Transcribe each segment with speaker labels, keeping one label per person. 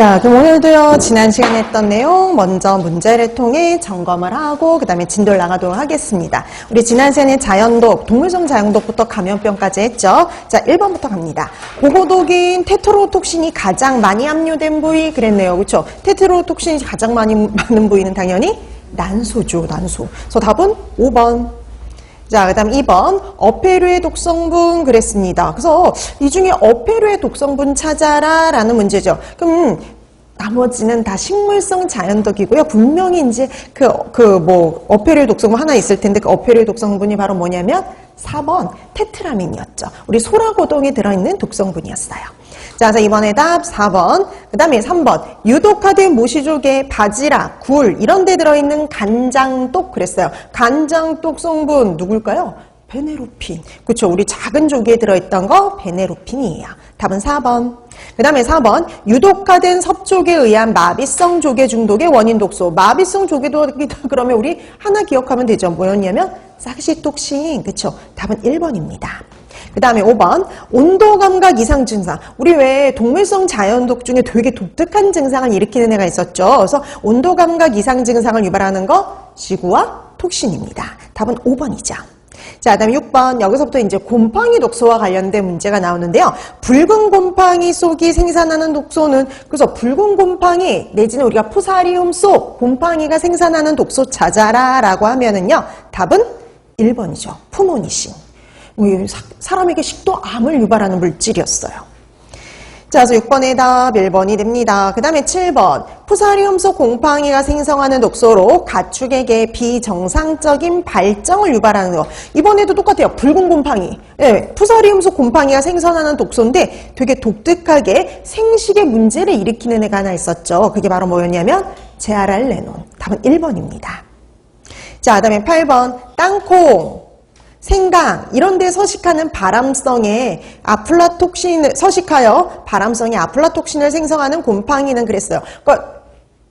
Speaker 1: 자, 그럼 오늘도요, 지난 시간에 했던 내용 먼저 문제를 통해 점검을 하고 그 다음에 진도를 나가도록 하겠습니다. 우리 지난 시간에 자연독, 동물성 자연독부터 감염병까지 했죠. 자, 1번부터 갑니다. 고고독인 테트로톡신이 가장 많이 함유된 부위 그랬네요. 그렇죠? 테트로톡신이 가장 많은 부위는 당연히 난소죠, 난소. 그래서 답은 5번. 자, 그 다음 2번 어패류의 독성분 그랬습니다. 그래서 이 중에 어패류의 독성분 찾아라 라는 문제죠. 그럼 나머지는 다 식물성 자연독이고요. 분명히 이제 어패류의 독성분 하나 있을 텐데 그 어패류의 독성분이 바로 뭐냐면 4번 테트라민이었죠. 우리 소라고동에 들어있는 독성분이었어요. 자, 그래서 이번에 답 4번. 그 다음에 3번. 유독화된 모시조개, 바지락, 굴 이런 데 들어있는 간장독 그랬어요. 간장독 성분 누굴까요? 베네로핀. 그렇죠. 우리 작은 조개에 들어있던 거 베네로핀이에요. 답은 4번. 그 다음에 4번. 유독화된 섭족에 의한 마비성 조개 중독의 원인 독소. 마비성 조개독이다 그러면 우리 하나 기억하면 되죠. 뭐였냐면 삭시톡신. 그렇죠. 답은 1번입니다. 그 다음에 5번 온도 감각 이상 증상. 우리 왜 동물성 자연독 중에 되게 독특한 증상을 일으키는 애가 있었죠. 그래서 온도 감각 이상 증상을 유발하는 거 지구와 톡신입니다. 답은 5번이죠. 자, 그다음에 6번 여기서부터 이제 곰팡이 독소와 관련된 문제가 나오는데요. 붉은 곰팡이 속이 생산하는 독소는 그래서 붉은 곰팡이 내지는 우리가 푸사리움 속 곰팡이가 생산하는 독소 찾아라라고 하면은요. 답은 1번이죠. 푸모니신. 사람에게 식도암을 유발하는 물질이었어요. 자, 그래서 6번의 답 1번이 됩니다. 그 다음에 7번. 푸사리움 속 곰팡이가 생성하는 독소로 가축에게 비정상적인 발정을 유발하는 거. 이번에도 똑같아요. 붉은 곰팡이. 네, 푸사리움 속 곰팡이가 생성하는 독소인데 되게 독특하게 생식에 문제를 일으키는 애가 하나 있었죠. 그게 바로 뭐였냐면 제아랄레논. 답은 1번입니다. 자, 그 다음에 8번. 땅콩. 생강 이런 데 서식하는 바람성의 아플라톡신을 서식하여 바람성의 아플라톡신을 생성하는 곰팡이는 그랬어요. 그러니까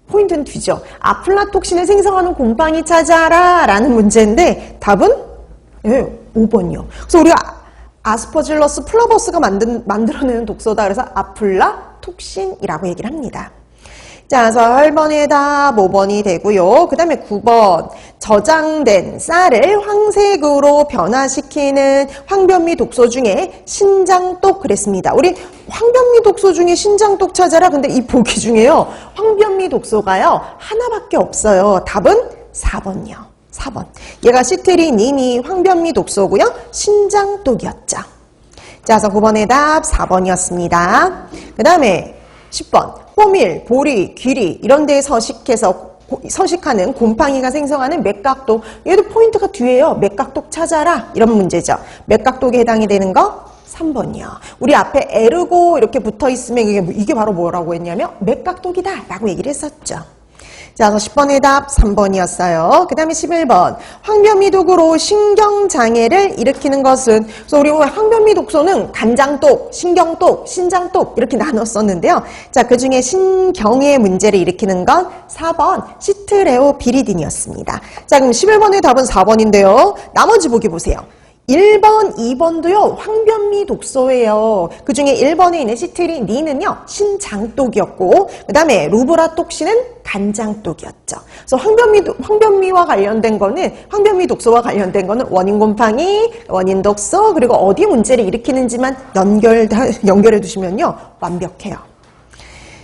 Speaker 1: 포인트는 뒤죠. 아플라톡신을 생성하는 곰팡이 찾아라 라는 문제인데 답은 5번이요. 그래서 우리가 아스퍼질러스 플러버스가 만들어내는 독소다. 그래서 아플라톡신이라고 얘기를 합니다. 자, 그래서 8번의 답 5번이 되고요. 그 다음에 9번. 저장된 쌀을 황색으로 변화시키는 황변미 독소 중에 신장독 그랬습니다. 우리 황변미 독소 중에 신장독 찾아라. 근데 이 보기 중에요. 황변미 독소가요. 하나밖에 없어요. 답은 4번이요. 4번. 얘가 시트리닌이 황변미 독소고요. 신장독이었죠. 자, 그래서 9번의 답 4번이었습니다. 그 다음에 10번. 호밀, 보리, 귀리 이런 데에 서식하는 곰팡이가 생성하는 맥각독. 얘도 포인트가 뒤에요. 맥각독 찾아라. 이런 문제죠. 맥각독에 해당이 되는 거 3번이요. 우리 앞에 에르고 이렇게 붙어 있으면 이게 바로 뭐라고 했냐면 맥각독이다 라고 얘기를 했었죠. 자, 그래서 10번의 답 3번이었어요. 그 다음에 11번. 황변미 독으로 신경장애를 일으키는 것은 그래서 우리 황변미 독소는 간장독, 신경독, 신장독 이렇게 나눴었는데요. 자, 그 중에 신경의 문제를 일으키는 건 4번 시트레오비리딘이었습니다. 자, 그럼 11번의 답은 4번인데요. 나머지 보기 보세요. 1번, 2번도요, 황변미 독소예요. 그 중에 1번에 있는 시트리닌은요, 신장독이었고, 그 다음에 루브라톡신은 간장독이었죠. 그래서 황변미와 관련된 거는, 황변미 독소와 관련된 거는 원인 곰팡이, 원인 독소, 그리고 어디 문제를 일으키는지만 연결해 두시면요, 완벽해요.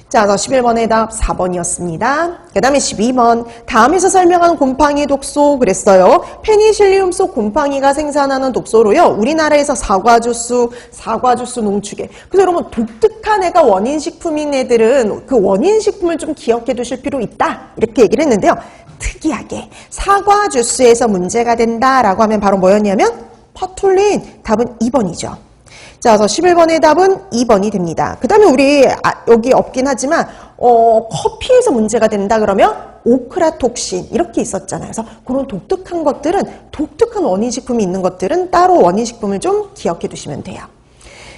Speaker 1: 자, 그래서 11번의 답 4번이었습니다. 그 다음에 12번. 다음에서 설명한 곰팡이 독소 그랬어요. 페니실리움 속 곰팡이가 생산하는 독소로요. 우리나라에서 사과주스 농축액. 그래서 여러분 독특한 애가 원인식품인 애들은 그 원인식품을 좀 기억해 두실 필요 있다. 이렇게 얘기를 했는데요. 특이하게 사과주스에서 문제가 된다라고 하면 바로 뭐였냐면 퍼툴린. 답은 2번이죠. 자, 그래서 11번의 답은 2번이 됩니다. 그 다음에 우리 여기 없긴 하지만 커피에서 문제가 된다 그러면 오크라톡신 이렇게 있었잖아요. 그래서 그런 독특한 것들은 독특한 원인식품이 있는 것들은 따로 원인식품을 좀 기억해 두시면 돼요.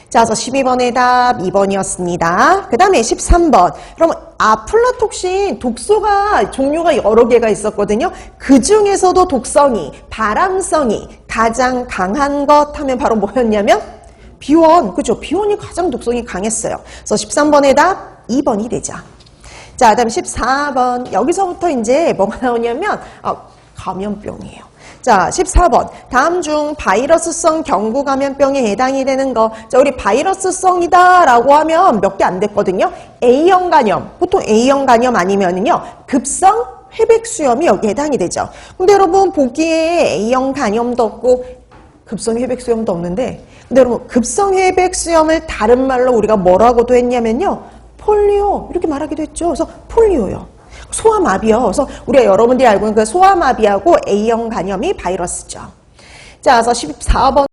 Speaker 1: 자, 그래서 12번의 답 2번이었습니다. 그 다음에 13번. 그러면 아플라톡신 독소가 종류가 여러 개가 있었거든요. 그 중에서도 독성이, 바람성이 가장 강한 것 하면 바로 뭐였냐면 비원, 그죠? 비원이 가장 독성이 강했어요. 그래서 13번의 답 2번이 되죠. 자, 그다음 14번. 여기서부터 이제 뭐가 나오냐면 감염병이에요. 자, 14번. 다음 중 바이러스성 경구 감염병에 해당이 되는 거. 자, 우리 바이러스성이다라고 하면 몇 개 안 됐거든요. A형 감염. 보통 A형 감염 아니면은요. 급성 회백수염이 여기에 해당이 되죠. 근데 여러분 보기에 A형 감염도 없고 급성 회백수염도 없는데, 근데 여러분 급성 회백수염을 다른 말로 우리가 뭐라고도 했냐면요. 폴리오 이렇게 말하기도 했죠. 그래서 폴리오요. 소아마비요. 그래서 우리가 여러분들이 알고 있는 그 소아마비하고 A형 간염이 바이러스죠. 자, 그래서 14번